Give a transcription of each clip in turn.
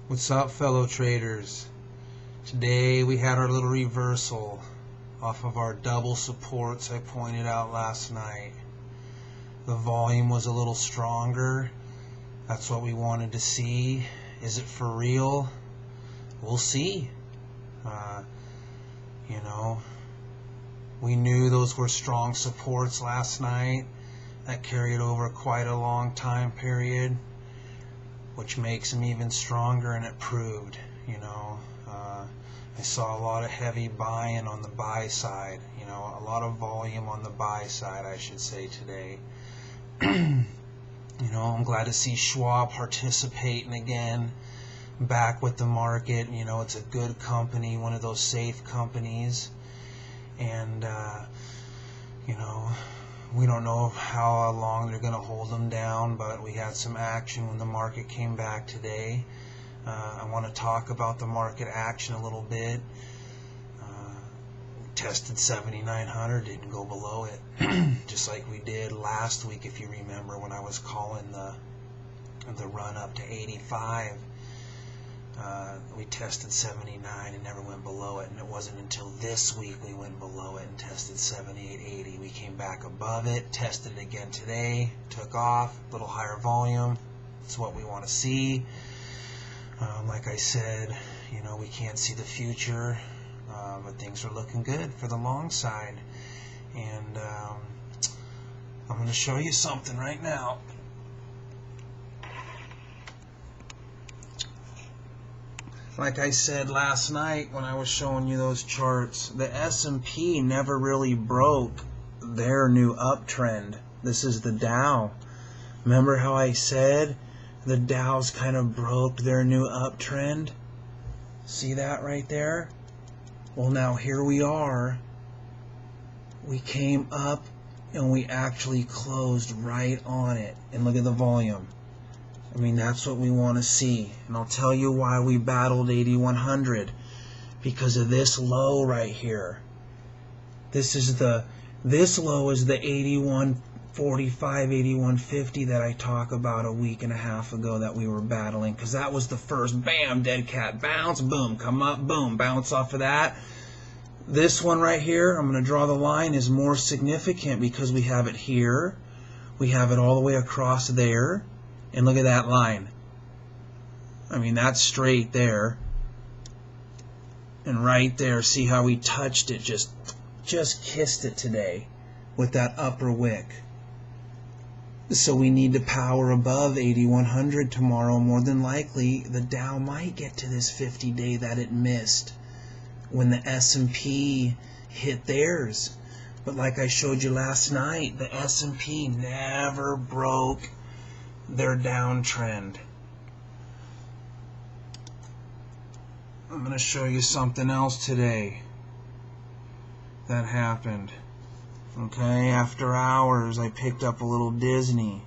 What's up, fellow traders? Today we had our little reversal off of our double supports I pointed out last night. The volume was a little stronger. That's what we wanted to see. Is it for real? We'll see. We knew those were strong supports last night. That carried over quite a long time period, which makes them even stronger, and it proved, I saw a lot of heavy buying on the buy side, a lot of volume on the buy side, I should say, today. I'm glad to see Schwab participating again, back with the market. It's a good company, one of those safe companies, and we don't know how long they're going to hold them down, but we had some action when the market came back today. I want to talk about the market action a little bit. Tested 7,900, didn't go below it, just like we did last week, if you remember, when I was calling the run up to 85. We tested 79 and never went below it, and it wasn't until this week we went below it and tested 78.80. We came back above it, tested it again today, took off, a little higher volume. That's what we want to see. Like I said, we can't see the future, but things are looking good for the long side. And I'm going to show you something right now. Like I said last night when I was showing you those charts, the S&P never really broke their new uptrend. This is the Dow. Remember how I said the Dow's kind of broke their new uptrend? See that right there? Well, now here we are. We came up and we actually closed right on it. And look at the volume. That's what we want to see. And I'll tell you why we battled 8,100. Because of this low right here. This low is the 81.45, 81.50 that I talked about a week and a half ago that we were battling. Because that was the first, bam, dead cat bounce, boom, come up, boom, bounce off of that. This one right here, I'm going to draw the line, is more significant because we have it here. We have it all the way across there. And look at that line. That's straight there. And right there, see how we touched it, just kissed it today with that upper wick. So we need to power above 8,100 tomorrow. More than likely, the Dow might get to this 50-day that it missed when the S&P hit theirs. But like I showed you last night, the S&P never broke their downtrend. I'm going to show you something else today that happened. Okay, after hours I picked up a little Disney.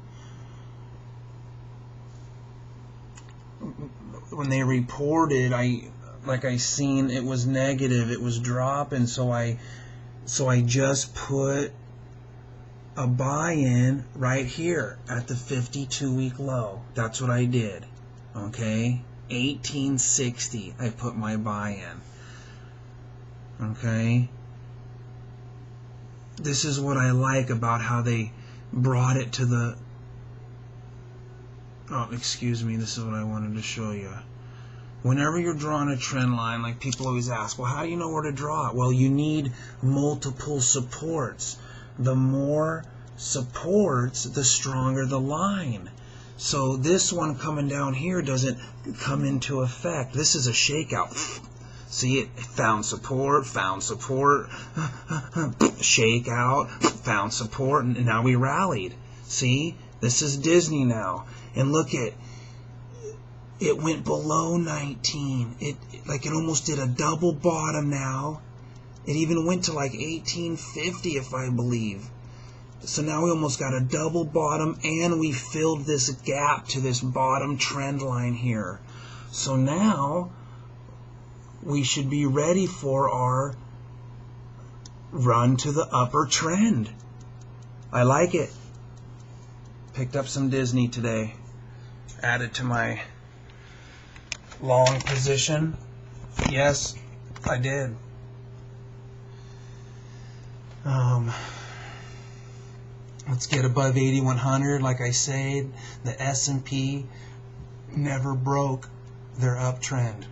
When they reported, I seen it was negative, it was dropping, so I just put a buy-in right here at the 52-week low. That's what I did. Okay, 1860. I put my buy-in. Okay. This is what I like about how they brought it to the. Oh, excuse me. This is what I wanted to show you. Whenever you're drawing a trend line, like people always ask, well, how do you know where to draw it? Well, you need multiple supports. The more supports, the stronger the line. So this one coming down here doesn't come into effect. This is a shakeout. See, it found support, shakeout, found support, and now we rallied. See, this is Disney now. And look at it, went below 19. It almost did a double bottom now. It even went to like 1850, if I believe. So now we almost got a double bottom, and we filled this gap to this bottom trend line here. So now we should be ready for our run to the upper trend. I like it. Picked up some Disney today. Added to my long position. Yes, I did. Let's get above 8,100. Like I said, the S&P never broke their uptrend.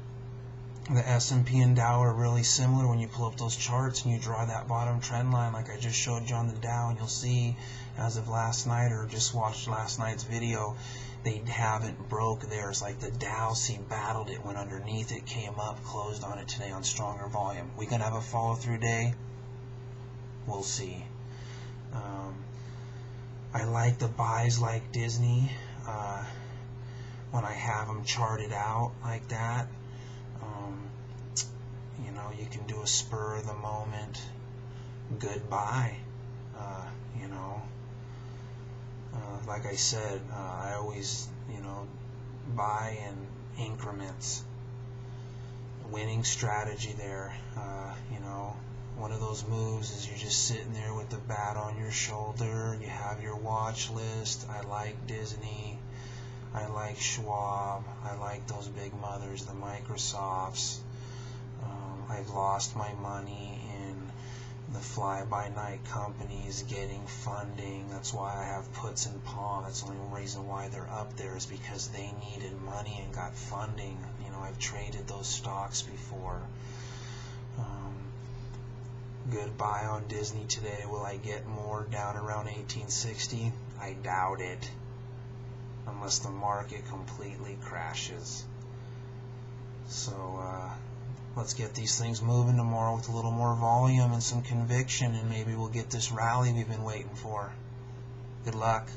The S&P and Dow are really similar when you pull up those charts and you draw that bottom trend line like I just showed you on the Dow, and you'll see as of last night, or just watched last night's video, they haven't broke theirs. Like the Dow, see, battled it, went underneath it, came up, closed on it today on stronger volume. We gonna have a follow-through day? We'll see. I like the buys like Disney when I have them charted out like that. You know, you can do a spur of the moment good buy. You know, like I said, I always, you know, buy in increments. Winning strategy there. You know, one of those moves is you're just sitting there with the bat on your shoulder. You have your watch list. I like Disney. I like Schwab. I like those big mothers, the Microsofts. I've lost my money in the fly-by-night companies getting funding. That's why I have puts in pawn. That's the only reason why they're up there, is because they needed money and got funding. You know, I've traded those stocks before. Good buy on Disney today. Will I get more down around 1860? I doubt it, unless the market completely crashes. So let's get these things moving tomorrow with a little more volume and some conviction, and maybe we'll get this rally we've been waiting for. Good luck.